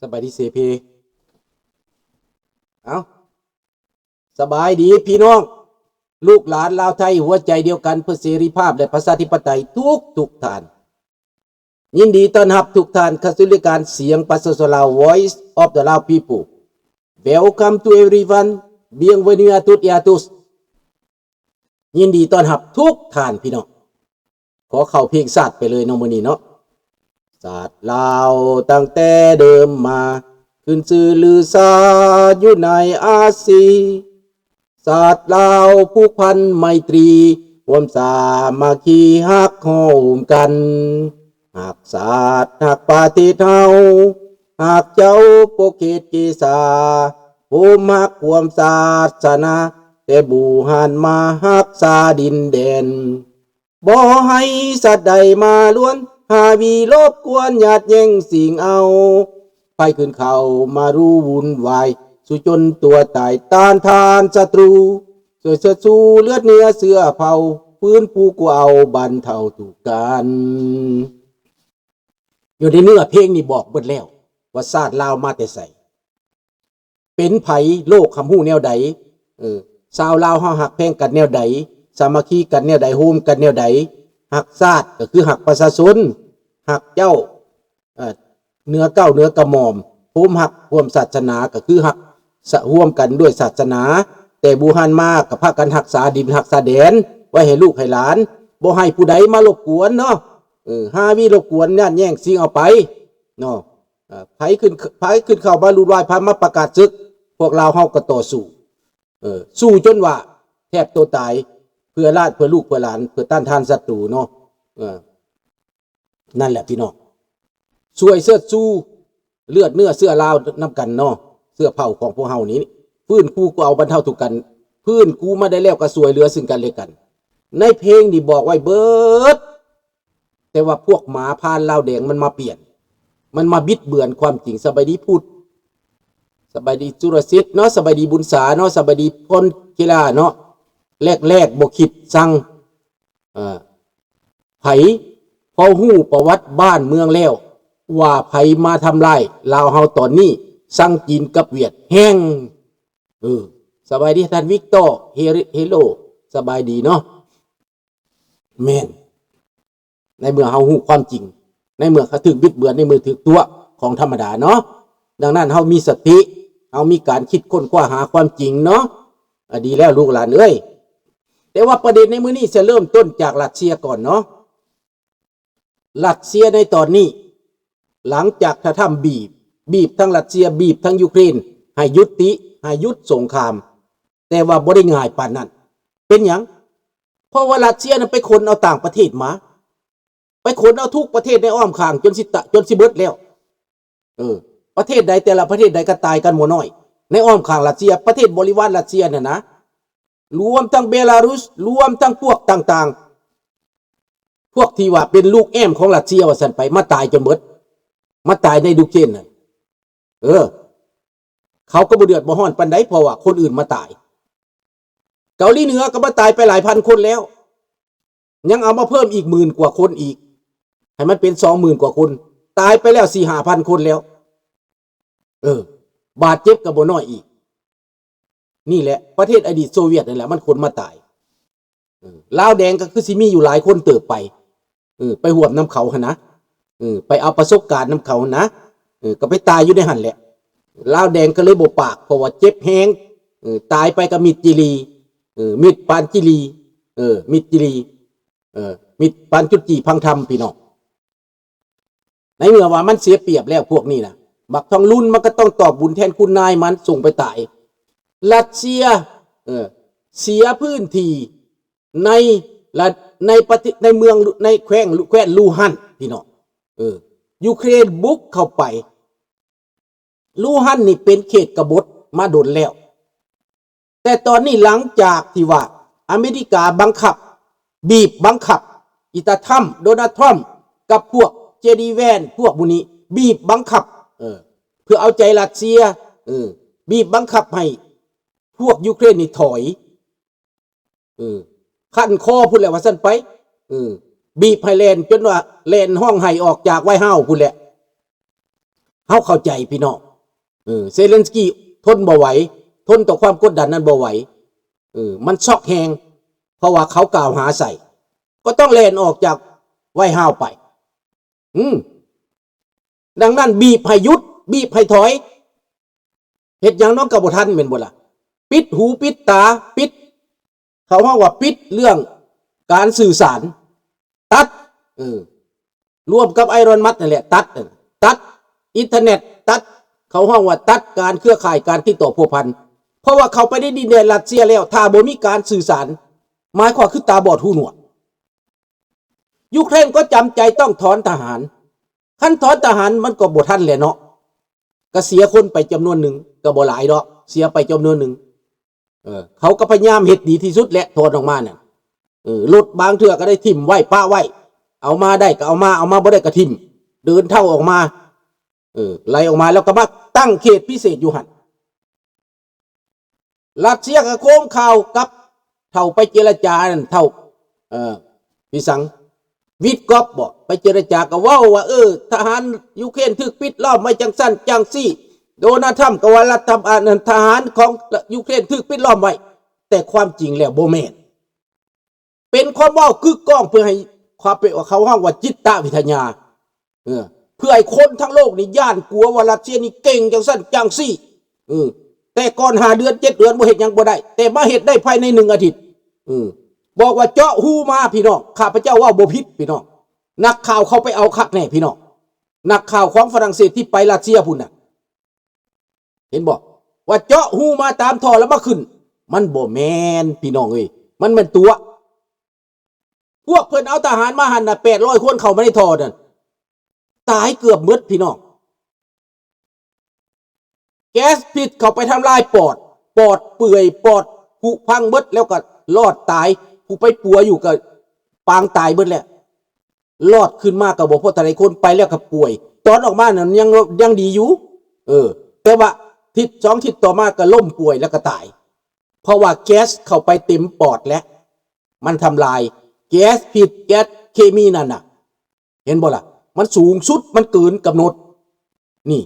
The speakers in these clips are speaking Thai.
สบายดีเสพีเอาสบายดีพี่น้องลูกหลานลาวไทยหัวใจเดียวกันเพื่อเสรีภาพและประชาธิปไตยทุกท่านยินดีต้อนรับทุกท่านเข้าสู่รายการเสียงภาษาลาว Voice of the Lao People Welcome to everyone Bienvenue à toutes et à tous ยินดีต้อนรับทุกท่านพี่น้องขอเข้าเพลงชาติไปเลยน้องมื้อนี้เนาะศาสตร์ลาวตั้งแต่เดิมมาขึ้นชื่อลือซาอยู่ในอาซีศาสตร์ลาวผูกพันไมตรีรวมสามัคคีฮักโฮมกันหากศาสตร์หากปาฏิเฮาหากเจ้าโปเกตเกษาผู้มักความศาสนาแต่บูหันมาฮักษาดินแดนบ่ให้สัตว์ใดมาล้วนหาวีรบกวนญาติแย่งสิ่งเอาไปขึ้นเขามารู้วุ่นวายสู้จนตัวตายต้านทานศัตรูสวยเสื้อสู้เลือดเนื้อเสื้อเผาพื้นปูกูเอาบันเทาถูกกันอยู่ในเนื้อเพลงนี่บอกเบิดแล้วว่าศาสตร์ลาวมาแต่ใส่เป็นไผโลกคำหู้แนวใดชาวลาวเฮาหักแพงกันแนวใดสามัคคีกันแนวใดโฮมกันแนวใดหักชาติก็คือหักประชาชนหักเจ้าเนื้อเก้าเนื้อกระหม่อมภูมิหักร่วมศาสนาก็คือหักร่วมกันด้วยศาสนาแต่บูฮันมากับพากันหักษาดินหักษาแดนไว้ให้ลูกให้หลานบ่ให้ผู้ใดมารบกวนเนาะหาวิรบกวนญาติแย่งสิ่งเอาไปเนาะไผขึ้นเข้ามาลุดวายพามาประกาศศึกพวกเราเฮาก็ต่อสู้จนว่าแทบตัวตายเพื่อราชเพื่อลูกเพื่อหลานเพื่อต้านทานศัตรูเนาะนั่นแหละพี่น้องช่วยเสื้อสู้เลือดเนื้อเสื้อลาวน้ำกันเนาะเสื้อเผ่าของพวกเฮานี้พื้นกูก็เอาบรรเทาทุกกันพื้นกูมาได้แล้วก็สวยเหลือซึ่งกันและกันในเพลงนี่บอกไว้เบิดแต่ว่าพวกหมาพานลาวแดงมันมาเปลี่ยนมันมาบิดเบือนความจริงสบายดีพูดสบายดีจุรศิษย์เนาะสบายดีบุญสาเนาะสบายดีพลกีฬาเนาะแรกบ่คิดสั่งไผพอฮู้ประวัติบ้านเมืองแล้วว่าไผมาทำลายลาวเฮาตอนนี้สั่งจีนกับเวียดแห้งสบายดีท่านวิกตอร์เฮโลสบายดีเนาะแม่นในเมื่อเฮาฮู้ความจริงในเมื่อเขาถึงบิดเบือนในมือถึงตัวของธรรมดาเนาะดังนั้นเฮามีสติเฮามีการคิดค้นคว้าหาความจริงเนาะดีแล้วลูกหลานเอ้ยแต่ว่าประเด็นในมื้อนี้จะเริ่มต้นจากรัสเซียก่อนเนาะรัสเซียในตอนนี้หลังจากทำบีบทั้งรัสเซียบีบทั้งยูเครนให้ยุดสงครามแต่ว่าบ่ได้ง่ายปานนั้นเป็นหยังเพราะว่ารัสเซียนั้นไปขนเอาต่างประเทศมาไปขนเอาทุกประเทศในอ้อมข้างจนสิเบิดแล้วประเทศใดแต่ละประเทศใดก็ตายกันหมดน้อยในอ้อมข้างรัสเซียประเทศบริวารรัสเซียเนี่ยนะรวมทั้งเบลารุสรวมทั้งพวกต่างๆพวกที่ว่าเป็นลูกแอมของรัสเซียว่าซั่นไปมาตายจนหมดมาตายในยูเครนน่ะเขาก็บ่เดือดบ่ร้อนปานใดเพราะว่าคนอื่นมาตายเกาหลีเหนือก็มาตายไปหลายพันคนแล้วยังเอามาเพิ่มอีก10,000กว่าคนอีกให้มันเป็น20,000กว่าคนตายไปแล้ว 4-5,000 คนแล้วบาดเจ็บก็บ่น้อยอีกนี่แหละประเทศอดีตโซเวียตนั่นแหละมันคนมาตายลาวแดงก็คือสิมีอยู่หลายคนเติบไปไปห่วมน้ำเขาหั่นนะไปเอาประสบการณ์น้ำเขานะก็ไปตายอยู่ในหั่นแหละลาวแดงก็เลยบ่ปากเพราะว่าเจ็บแฮงตายไปกับมิตรจิรีมิตรปานจิรีมิตรจิรีมิตรปานจุจีพังธรรมพี่น้องในเมื่อว่ามันเสียเปรียบแล้วพวกนี้นะบักทองรุ่นมันก็ต้องตอบบุญแทนคุณนายมันส่งไปตายรัสเซียเสียพื้นที่ในประเทศในเมืองในแคว้นลูฮันพี่น้องยูเครนบุกเข้าไปลูฮันนี่เป็นเขตกบฏมาโดนแล้วแต่ตอนนี้หลังจากที่ว่าอเมริกาบีบบังคับอิตาทัมโดนัลด์ทรัมป์กับพวกเจดีแวนพวกบุนี้บีบบังคับเพื่อเอาใจรัสเซียบีบบังคับให้พวกยูเครนนี่ถอยขั้นคอพูดแหละว่าซั่นไปบีบให้แลนจนว่าแลนห้องไห้ออกจากไว้ห้าวพูดแหละ เฮาเข้าใจพี่น้องเซเลนสกี้ทนบ่ไหวทนต่อความกดดันนั้นบ่ไหวมันช็อกแฮงเพราะว่าเขากล่าวหาใส่ก็ต้องแล่นออกจากไวท์เฮาส์ไปดังนั้นบีบให้หยุดบีบให้ถอยเฮ็ดหยังน้องก็บ่ทันแม่นบ่ล่ะปิดหูปิดตาปิดเขาว่าปิดเรื่องการสื่อสารตัดร่วมกับไอรอนมัดนั่นแหละตัดอินเทอร์เน็ตตัดเขาห้องว่าตัดการเครือข่ายการติดต่อพัวพันเพราะว่าเขาไปได้ดินแดนรัสเซียแล้วถ้าบ่มีการสื่อสารหมายความคือตาบอดหูหนวกยูเครนก็จำใจต้องถอนทหารขั้นถอนทหารมันก็บ่ทันแหละเนาะก็เสียคนไปจำนวนหนึ่งก็บ่หลายดอกเสียไปจำนวนหนึ่งเขาก็พยายามเฮ็ดดีที่สุดแหละถอนออกมาเนี่ยรถบางเทื่อก็ได้ทิ่มไว้ป้าไว้เอามาได้ก็เอามาบ่ได้ก็ทิ่มเดินเท่าออกมาไล่ออกมาแล้วก็มาตั้งเขตพิเศษอยู่หั่นรัสเซียก็โค้งข่าวกับเท่าไปเจรจานั่นเท่าพี่สังวิทกอบบอกไปเจรจากับว่าทหารยูเครนถูกปิดล้อมไว้จังสั้นจังซี่โดนัลด์ทรัมป์ก็ว่ารัฐบาลทหารของยูเครนถูกปิดล้อมไว้แต่ความจริงแล้วบ่แม่นเป็นความเว้ากึกก้องเพื่อให้ความเป็นเขาห้องว่าจิตวิทยาเพื่อให้คนทั้งโลกนี่ย่านกลัวว่ารัสเซียนี่เก่งจังสั้นจังซี่แต่ก่อน5 เดือน 7 เดือนบ่เฮ็ดหยังบ่ได้แต่มาเฮ็ดได้ภายใน1 อาทิตย์บอกว่าเจาะหูมาพี่น้องข้าพเจ้าว่าบ่ผิดพี่น้องนักข่าวเขาไปเอาคักแน่พี่น้องนักข่าวของฝรั่งเศสที่ไปรัสเซียพุ่นน่ะเห็นบอกว่าเจาะหูมาตามท่อแล้วมาขึ้นมันบ่แม่นพี่น้องเอ้ยมันเป็นตัวพวกเพิ่นเอาทหารมาหั่นน่ะ800 คนเข้ามาในท่อนั่นตายเกือบหมดพี่น้องแก๊สพิษเข้าไปทำลายปอดเปื่อยปอดผุพังหมดแล้วก็รอดตายผู้ไปปัวอยู่กับปางตายเบิดแล้วรอดขึ้นมากับบ่พอแต่ละคนไปแล้วก็ป่วยตอนออกมาเนี่ยยังดีอยู่แต่ว่าทิศ2 ทิศต่อมาก็ล้มป่วยแล้วก็ตายเพราะว่าแก๊สเข้าไปเต็มปอดแล้วมันทำลายแก๊สพิษแก๊สเคมีนั่นน่ะเห็นบ่ล่ะมันสูงสุดมันเกินกำหนดนี่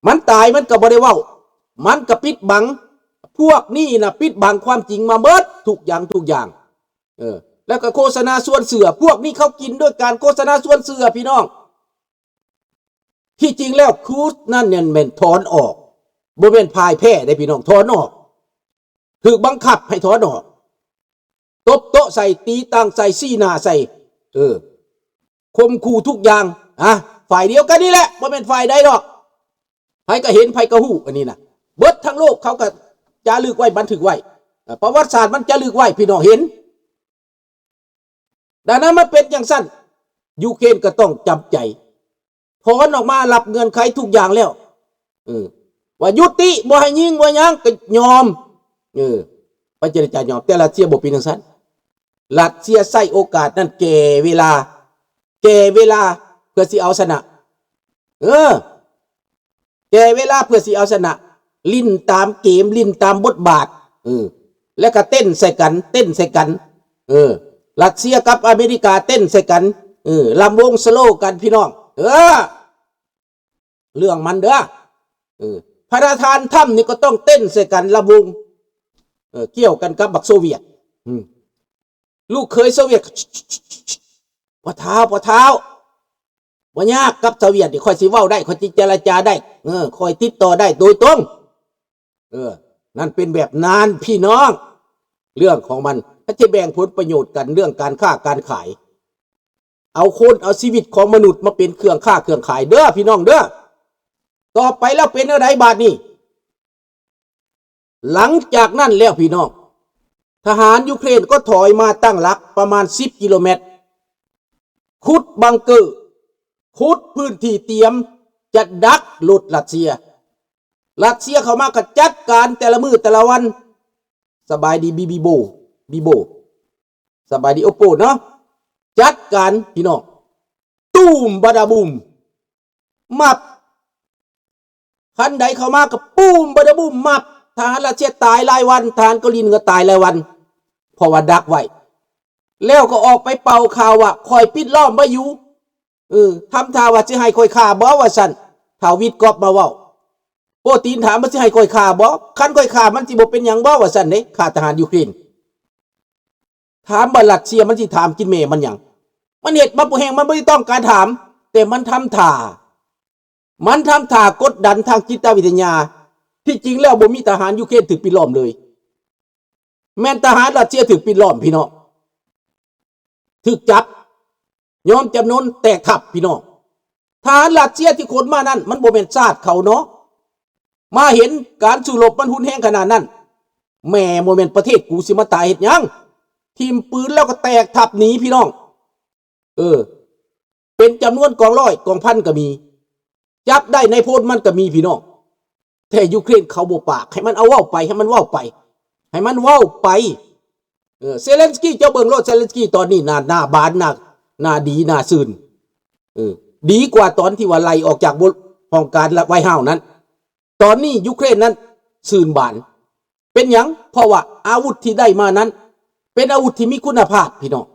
มันตายมันก็บ่ได้เว้ามันก็ปิดบังพวกนี้นะปิดบังความจริงมาเบิดทุกอย่างแล้วก็โฆษณาส่วนเสือพวกนี้เขากินด้วยการโฆษณาส่วนเสือพี่น้องที่จริงแล้วคูสนั่นเนี่ยแม่นถอนออกบ่แม่นพ่ายแพ้ได้พี่น้องถอนออกถูกบังคับให้ถอนออกตบโต๊ะใส่ตีตังใส่ซี่หน้าใส่คมขู่ทุกอย่างฝ่ายเดียวกันนี่แหละบ่แม่นฝ่ายใดดอกไผก็เห็นไผก็ฮู้อันนี้น่ะเบิดทั้งโลกเขาก็จารึกไว้บันทึกไว้ประวัติศาสตร์มันจารึกไว้พี่น้องเห็นดังนั้นมันเป็นอย่างสั้นยูเครนก็ต้องจำใจถอนออกมารับเงื่อนไขทุกอย่างแล้วว่ายุติบ่ให้ยิงบ่หยังก็ยอมไปเจรจายอมแต่รัสเซียบ่เป็นจังซั่นรัสเซียใช้โอกาสนั้นแก่เวลาเพื่อสิเอาชนะแก่เวลาเพื่อสิเอาชนะลิ้นตามเกมลิ้นตามบทบาทแล้วก็เต้นใส่กันรัสเซียกับอเมริกาเต้นใส่กันลำวงสโลกันพี่น้องเรื่องมันเด้อประธานถ้ำนี่ก็ต้องเต้นใส่กันลำวงเกี่ยวกันกับบักโซเวียตลูกเคยโซเวียตปะเท้าบ่ยากกับโซเวียตนี่ค่อยสิเว้าได้ค่อยสิเจรจาได้ค่อยติดต่อได้โดยตรงนั่นเป็นแบบนั้นพี่น้องเรื่องของมันถ้าจะแบ่งผลประโยชน์กันเรื่องการค้าการขายเอาชีวิตของมนุษย์มาเป็นเครื่องค้าเครื่องขายเด้อพี่น้องเด้อต่อไปแล้วเป็นอะไรบาดนี้หลังจากนั้นแล้วพี่น้องทหารยูเครนก็ถอยมาตั้งหลักประมาณ10 กิโลเมตรขุดบังเกอร์ขุดพื้นที่เตรียมจะดักหลุดรัสเซียเข้ามาก็จัดการแต่ละมื้อแต่ละวันสบายดีบีโบสบายดีโอโปเนาะจัดการพี่น้องตูมบาดาบูมมับคันใดเข้ามาก็ปูมบาดาบูมมับทหารรัสเซียตายรายวันทหารเกาหลีก็ตายรายวันเพราะว่าดักไว้แล้วก็ออกไปเป่าข่าวว่าคอยปิดล้อมไว้อยู่ทำท่าว่าสิให้คอยฆ่าบ่ว่าซั่น ถ้าวิทย์กอบมาเว้าโปรตีนถามมันสิให้ค่อยฆ่าบ่คันค่อยฆ่ามันสิบ่เป็นหยังบ่ว่าซั่นเด้ฆ่าทหารยูเครนถามว่ารัสเซียมันสิถามกินแม่มันหยังมันเฮ็ดมาบ่แฮงมันบ่ได้ต้องการถามแต่มันทำท่ากดดันทางจิตวิทยาที่จริงแล้วบ่มีทหารยูเครนถูกปิดล้อมเลยแม่นทหารรัสเซียถูกปิดล้อมพี่น้องถูกจับยอมจำนนแตกทับพี่น้องทหารรัสเซียที่ขนมานั้นมันบ่แม่นชาติเขาเนาะมาเห็นการสู้รบมันหุ่นแห้งขนาดนั้นแม่บ่แม่นประเทศกูสิมาตายเฮ็ดหยังทีมปืนแล้วก็แตกทับหนีพี่น้องเป็นจำนวนกองร้อยกองพันก็มีจับได้ในโพลมันก็มีพี่น้องแต่ยูเครนเขาบ่ปากให้มันเอาเว้าไปให้มันเว้าไปเซเลนสกี้เจ้าเบิ่งโลดเซเลนสกี้ตอนนี้หน้าบานหน้าดีหน้าซื่นดีกว่าตอนที่ว่าไล่ออกจากห้องการไวท์เฮาส์นั้นตอนนี้ยูเครนนั้นซื่นบานเป็นหยังเพราะว่าอาวุธที่ได้มานั้นเป็นอาวุธที่มีคุณภาพพี่น้อง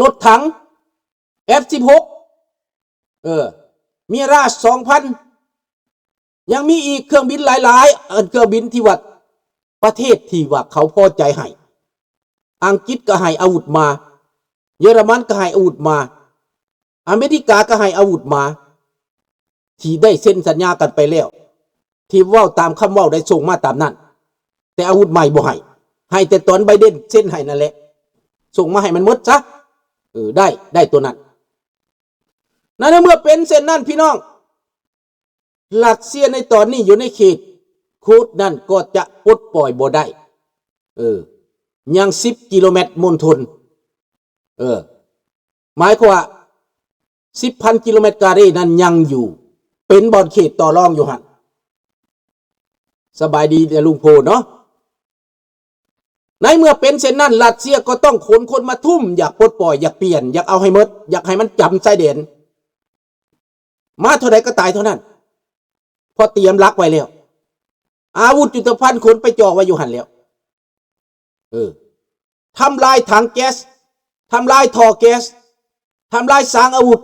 รถถัง F16 มีราช 2,000 ยังมีอีกเครื่องบินหลายๆเครื่องบินที่ว่าประเทศที่ว่าเขาพอใจให้อังกฤษก็ให้อาวุธมาเยอรมันก็ให้อาวุธมาอเมริกาก็ให้อาวุธมาที่ได้เซ็นสัญญากันไปแล้วที่เว้าตามคำเว้าได้ส่งมาตามนั้นแต่อาวุธใหม่บ่ให้แต่ตอนไบเดนเซ็นให้นั่นแหละส่งมาให้มันหมดซะได้ตัวนั้นนั่นเมื่อเป็นเส้นนั้นพี่น้องรัสเซียในตอนนี้อยู่ในเขตคูดนั่นก็จะปลดปล่อยบ่ได้ยัง10 กิโลเมตรมณฑลหมายความว่า10,000 กิโลเมตรการีนั้นยังอยู่เป็นบอนเขตต่อรองอยู่หั่นสบายดีแต่ลุงโพเนาะในเมื่อเป็นเช่นนั้นรัสเซียก็ต้องขนคนมาทุ่มอยากปลดปล่อยอยากเปลี่ยนอยากเอาให้หมดอยากให้มันจำใจเด่นมาเท่าใดก็ตายเท่านั้นพอเตรียมลักไว้แล้วอาวุธยุทโธภัณฑ์ขนไปจ่อไว้อยู่หันแล้วทำลายถังแก๊สทำลายท่อแก๊สทำลายสางอาวุธ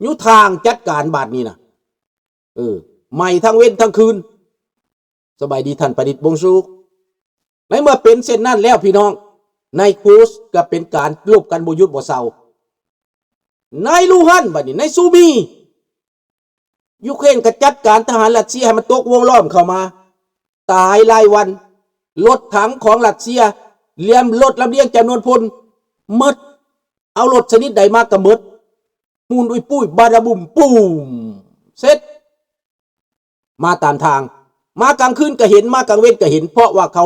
ยุทางจัดการบาดนี้นะใหม่ทั้งเว้นทั้งคืนสบายดีท่านประดิษฐ์บงสุขในเมื่อเป็นเส้นนั้นแล้วพี่น้องในคูสก็เป็นการลบกันบ่หยุดบ่เศร้าในลูฮันบัดนี้ในซูมียูเครนก็จัดการทหารรัสเซียให้มันตกวงล้อมเข้ามาตายรายวันรถถังของรัสเซียเลียมรถลำเลียงจำนวนพลหมดเอารถชนิดใดมาก็หมดมูนอุยปุ้ยบาดาบุมปูมเสร็จมาตามทางมากลางคืนก็เห็นมากลางเว้นก็เห็นเพราะว่าเขา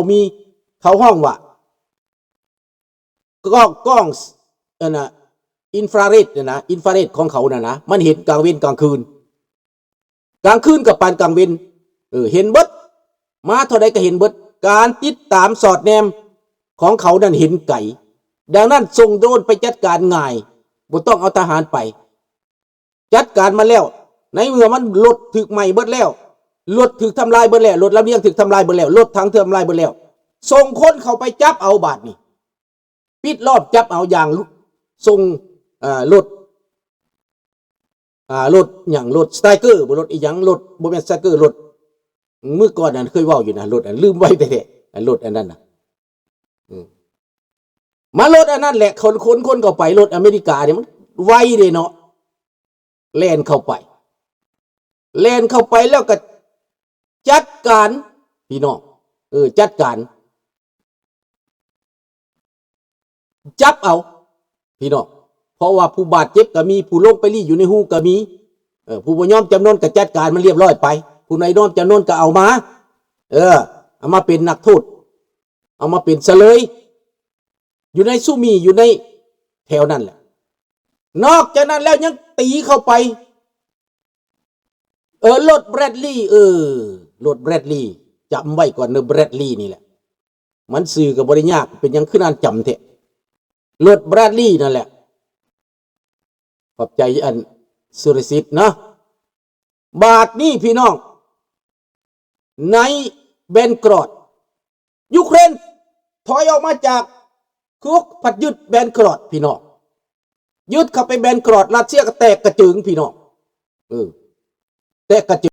ห้องว่ากล้องอินฟราเรดอินฟราเรดของเขานะมันเห็นกลางเว้นกลางคืนกับปานกลางเว้นเห็นเบิดมาเท่าใดก็เห็นเบิดการติดตามสอดแนมของเขานั้นเห็นไก่ดังนั้นส่งโดรนไปจัดการง่ายบ่ต้องเอาทหารไปจัดการมาแล้วในเมื่อมันรถถึกใหม่เบิดแล้วรถถึกทำลายเบิดแล้วรถลำเลียงถึกทำลายเบิดแล้วรถถังทำลายเบิดแล้วส่งคนเข้าไปจับเอาบาดนี้ปิดรอบจับเอาอย่างส่งรถอย่างรถสไตรเกอร์บ่รถอีหยังรถบ่แม่นสไตรเกอร์รถเมื่อก่อนนั้นเคยเว้าอยู่นะรถอันลืมไว้แท้ๆรถอันนั้นน่ะมารถอันนั้นแหละคนเข้าไปรถอเมริกาเนี่ยมันไวเด้เนาะแล่นเข้าไปแล้วก็จัดการพี่น้องจัดการจับเอาพี่น้องเพราะว่าผู้บาดเจ็บก็มีผู้ลงไปรีอยู่ในหูก็มีผู้บ่ยอมจำนนก็จัดการมันเรียบร้อยไปผู้ใดยอมจำนนก็เอามาเอามาเป็นนักโทษเอามาเป็นเฉลยอยู่ในซูมีอยู่ในแถวนั้นแหละนอกจากนั้นแล้วยังตีเข้าไปรถแบรดลีย์รถแบรดลีย์จำไว้ก่อนแบรดลีย์นี่แหละมันสื่อกับบริยากเป็นยังขึ้นอ่านจำเถอะรถแบรดลีย์นั่นแหละขอบใจอันสุรสิทธิ์นะบาทนี้พี่น้องในเบนกรอดยูเครนถอยออกมาจากคุกผัดยึดเบนกรอดพี่น้องยึดเข้าไปเบนกรอดรัสเซียก็แตกกระจึงพี่น้อง แต่ก็จะ